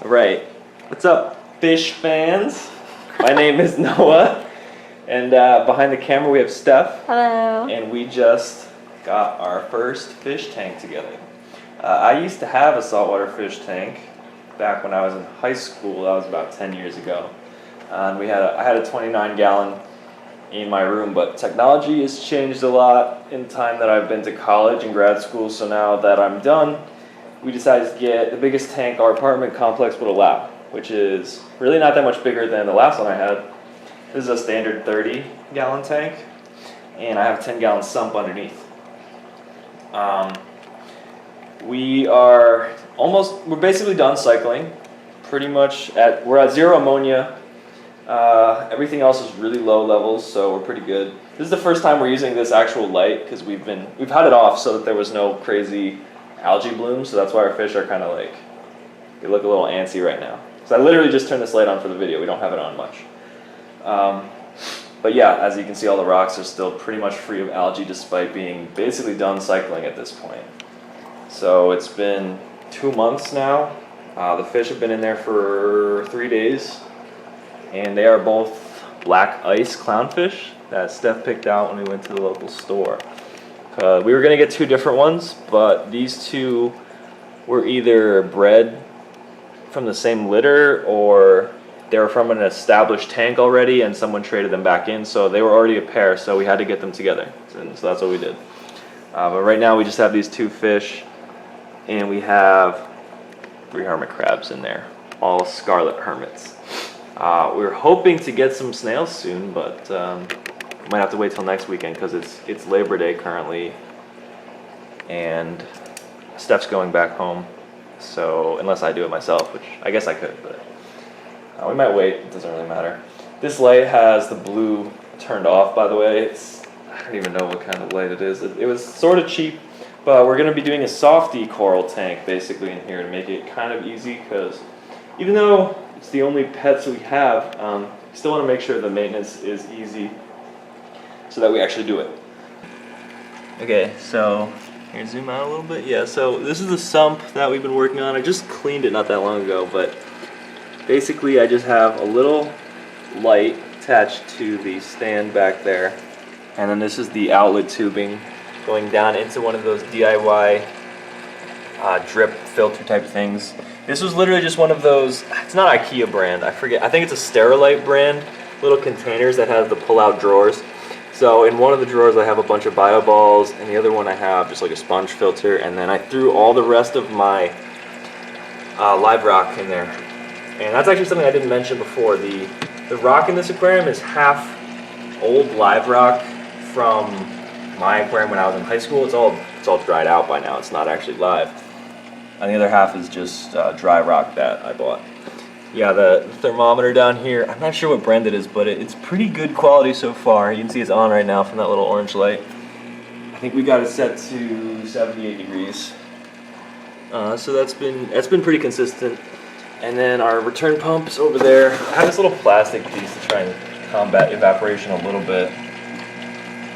Alright, what's up, fish fans? My name is Noah, and behind the camera we have Steph. Hello. And we just got our first fish tank together. I used to have a saltwater fish tank back when I was in high school. That was about 10 years ago. And I had a 29-gallon in my room, but technology has changed a lot in the time that I've been to college and grad school, so now that I'm done, we decided to get the biggest tank our apartment complex would allow, which is really not that much bigger than the last one I had. This is a standard 30-gallon tank, and I have a 10-gallon sump underneath. We're basically done cycling. We're at zero ammonia. Everything else is really low levels, so we're pretty good. This is the first time we're using this actual light because we've had it off so that there was no crazy algae bloom, so that's why our fish are kind of like, they look a little antsy right now. So I literally just turned this light on for the video. We don't have it on much. But yeah, as you can see, all the rocks are still pretty much free of algae despite being basically done cycling at this point. So it's been 2 months now. The fish have been in there for 3 days, and they are both black ice clownfish that Steph picked out when we went to the local store. We were going to get 2 different ones, but these 2 were either bred from the same litter or they were from an established tank already and someone traded them back in, so they were already a pair, so we had to get them together, and so that's what we did. But right now we just have these 2 fish, and we have 3 hermit crabs in there, all scarlet hermits. We're hoping to get some snails soon, but might have to wait till next weekend because it's Labor Day currently, and Steph's going back home. So unless I do it myself, which I guess I could, but we might wait. It doesn't really matter. This light has the blue turned off, by the way. I don't even know what kind of light it is. It was sort of cheap, but we're going to be doing a softy coral tank basically in here to make it kind of easy, because even though it's the only pets we have, still want to make sure the maintenance is easy so that we actually do it. Okay, so here, zoom out a little bit. Yeah, so this is the sump that we've been working on. I just cleaned it not that long ago, but basically I just have a little light attached to the stand back there, and then this is the outlet tubing going down into one of those DIY drip filter type things. This was literally just one of those, it's not IKEA brand, I forget, I think it's a Sterilite brand, little containers that has the pull-out drawers. So in one of the drawers I have a bunch of bio balls, and the other one I have just like a sponge filter, and then I threw all the rest of my live rock in there. And that's actually something I didn't mention before. The rock in this aquarium is half old live rock from my aquarium when I was in high school. It's all dried out by now. It's not actually live. And the other half is just dry rock that I bought. Yeah, the thermometer down here, I'm not sure what brand it is, but it's pretty good quality so far. You can see it's on right now from that little orange light. I think we got it set to 78 degrees. So that's been pretty consistent. And then our return pump is over there. I have this little plastic piece to try and combat evaporation a little bit.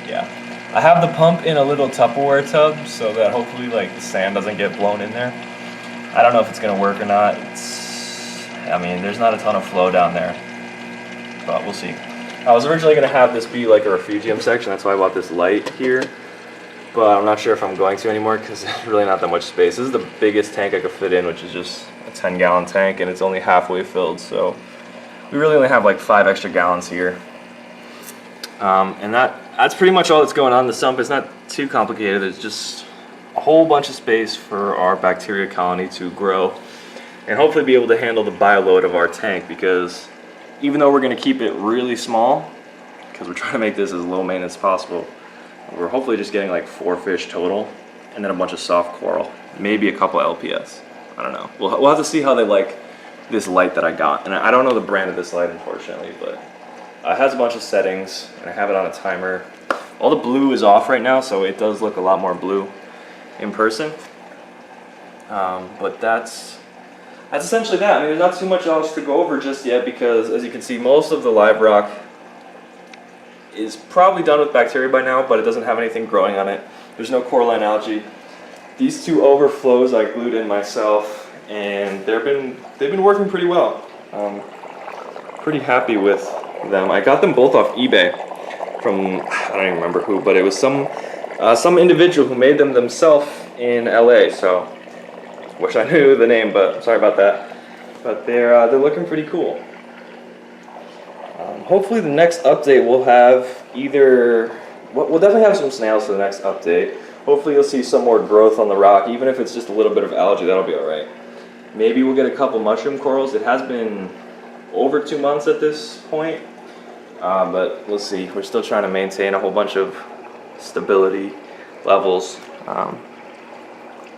Yeah. I have the pump in a little Tupperware tub so that hopefully like the sand doesn't get blown in there. I don't know if it's gonna work or not. There's not a ton of flow down there, but we'll see. I was originally gonna have this be like a refugium section, that's why I bought this light here, but I'm not sure if I'm going to anymore because there's really not that much space. This is the biggest tank I could fit in, which is just a 10-gallon tank, and it's only halfway filled, so we really only have like 5 extra gallons here. And that's pretty much all that's going on. The sump is not too complicated. It's just a whole bunch of space for our bacteria colony to grow and hopefully be able to handle the bioload of our tank, because even though we're going to keep it really small, because we're trying to make this as low maintenance as possible, we're hopefully just getting like 4 fish total and then a bunch of soft coral, maybe a couple LPS. I don't know. We'll have to see how they like this light that I got. And I don't know the brand of this light, unfortunately, but it has a bunch of settings, and I have it on a timer. All the blue is off right now, so it does look a lot more blue in person. But that's essentially that. There's not too much else to go over just yet because, as you can see, most of the live rock is probably done with bacteria by now, but it doesn't have anything growing on it. There's no coralline algae. These 2 overflows I glued in myself, and they've been working pretty well. Pretty happy with them. I got them both off eBay from, I don't even remember who, but it was some individual who made them themselves in LA. So wish I knew the name, but sorry about that. But they're looking pretty cool. Hopefully the next update we'll have either, we'll definitely have some snails for the next update. Hopefully you'll see some more growth on the rock, even if it's just a little bit of algae, that'll be alright. Maybe we'll get a couple mushroom corals. It has been over 2 months at this point, but we'll see. We're still trying to maintain a whole bunch of stability levels.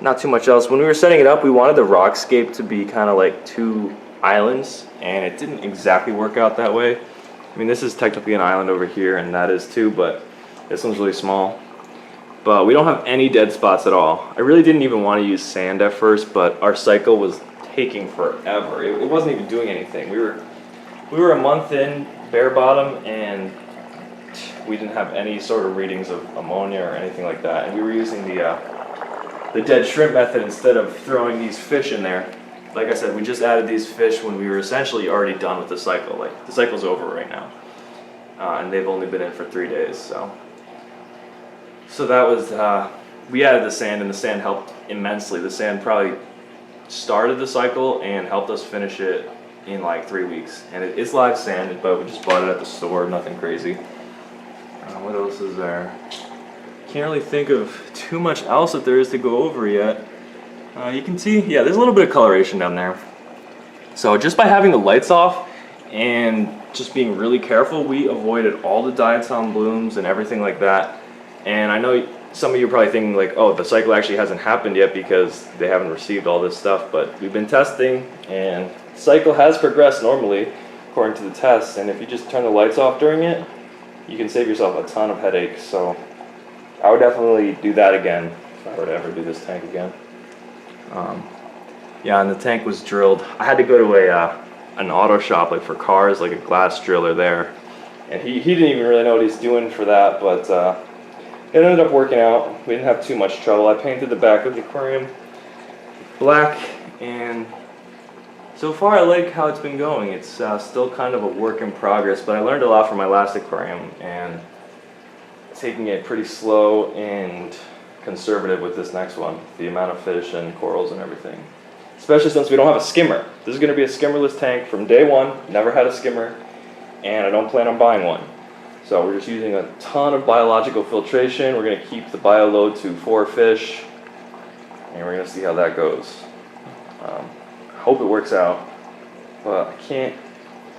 Not too much else. When we were setting it up, we wanted the Rockscape to be kind of like 2 islands, and it didn't exactly work out that way. I mean, this is technically an island over here, and that is too, but this one's really small. But we don't have any dead spots at all. I really didn't even want to use sand at first, but our cycle was taking forever. It wasn't even doing anything. We were a month in, bare bottom, and we didn't have any sort of readings of ammonia or anything like that. And we were using the dead shrimp method instead of throwing these fish in there. Like I said, we just added these fish when we were essentially already done with the cycle. Like, the cycle's over right now. And they've only been in for 3 days, so that was, we added the sand, and the sand helped immensely. The sand probably started the cycle and helped us finish it in like 3 weeks. And it's live sand, but we just bought it at the store, nothing crazy. What else is there? Can't really think of too much else that there is to go over yet. You can see, yeah, there's a little bit of coloration down there. So just by having the lights off and just being really careful, we avoided all the diatom blooms and everything like that. And I know some of you are probably thinking like, oh, the cycle actually hasn't happened yet because they haven't received all this stuff, but we've been testing, and the cycle has progressed normally according to the tests. And if you just turn the lights off during it, you can save yourself a ton of headaches. So I would definitely do that again if I were to ever do this tank again. Yeah, and the tank was drilled. I had to go to an auto shop, like for cars, like a glass driller there, and he didn't even really know what he's doing for that, but it ended up working out. We didn't have too much trouble. I painted the back of the aquarium black, and so far I like how it's been going. It's still kind of a work in progress, but I learned a lot from my last aquarium, and taking it pretty slow and conservative with this next one, the amount of fish and corals and everything. Especially since we don't have a skimmer. This is going to be a skimmerless tank from day one. Never had a skimmer, and I don't plan on buying one. So we're just using a ton of biological filtration. We're going to keep the bio load to 4 fish, and we're going to see how that goes. I hope it works out, but I can't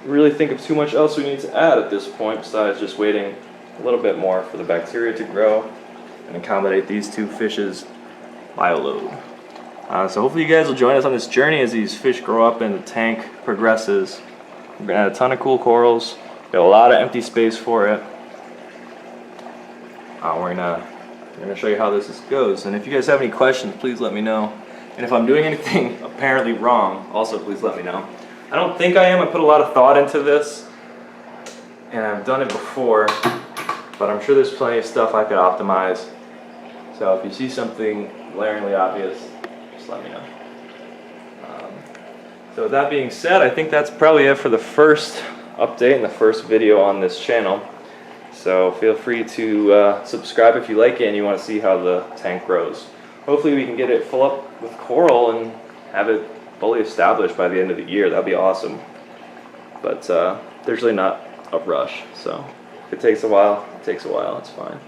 really think of too much else we need to add at this point besides just waiting a little bit more for the bacteria to grow and accommodate these 2 fish's bio load. So hopefully you guys will join us on this journey as these fish grow up and the tank progresses. We're going to add a ton of cool corals. Got a lot of empty space for it. We're gonna show you how this goes. And if you guys have any questions, please let me know. And if I'm doing anything apparently wrong, also please let me know. I don't think I am. I put a lot of thought into this, and I've done it before, but I'm sure there's plenty of stuff I could optimize. So if you see something glaringly obvious, just let me know. So with that being said, I think that's probably it for the first update and the first video on this channel. So feel free to subscribe if you like it and you want to see how the tank grows. Hopefully we can get it full up with coral and have it fully established by the end of the year. That'd be awesome. But there's really not a rush. So if it takes a while, it takes a while. It's fine.